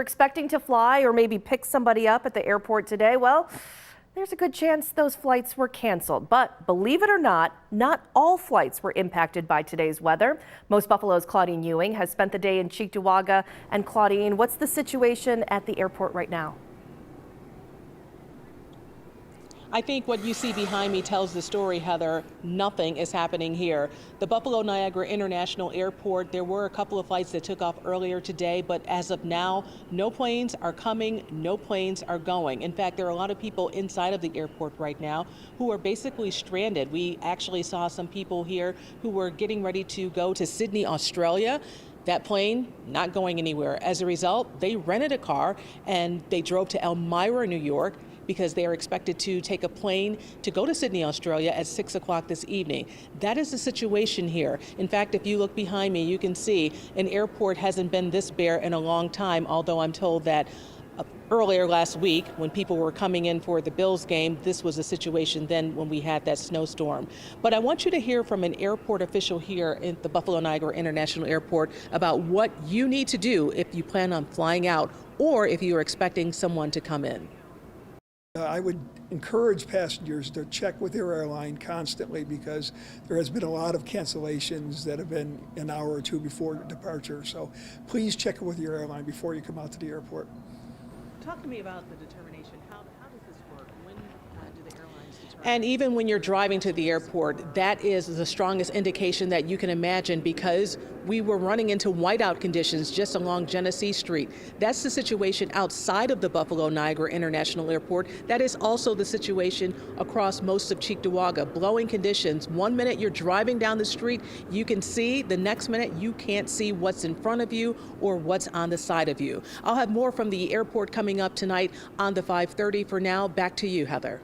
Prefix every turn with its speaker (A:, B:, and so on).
A: Expecting to fly or maybe pick somebody up at the airport today, well, there's a good chance those flights were canceled. But believe it or not all flights were impacted by today's weather. Most Buffalo's Claudine Ewing has spent the day in Cheektowaga. And Claudine, what's the situation at the airport right now?
B: I think what you see behind me tells the story, Heather. Nothing is happening here. The Buffalo Niagara International Airport, there were a couple of flights that took off earlier today, but as of now, no planes are coming, no planes are going. In fact, there are a lot of people inside of the airport right now who are basically stranded. We actually saw some people here who were getting ready to go to Sydney, Australia. That plane not going anywhere. As a result, they rented a car and they drove to Elmira, New York, because they are expected to take a plane to go to Sydney, Australia at 6 o'clock this evening. That is the situation here. In fact, if you look behind me, you can see an airport hasn't been this bare in a long time, although I'm told that earlier last week, when people were coming in for the Bills game, this was a situation then when we had that snowstorm. But I want you to hear from an airport official here at the Buffalo Niagara International Airport about what you need to do if you plan on flying out or if you are expecting someone to come in.
C: I would encourage passengers to check with their airline constantly because there has been a lot of cancellations that have been an hour or two before departure. So please check with your airline before you come out to the airport.
B: Talk to me about the determination. How does this work? When do the airlines determine? And even when you're driving to the airport, that is the strongest indication that you can imagine because we were running into whiteout conditions just along Genesee Street. That's the situation outside of the Buffalo Niagara International Airport. That is also the situation across most of Cheektowaga. Blowing conditions. 1 minute you're driving down the street, you can see. The next minute you can't see what's in front of you or what's on the side of you. I'll have more from the airport coming up tonight on the 5:30. For now, back to you, Heather.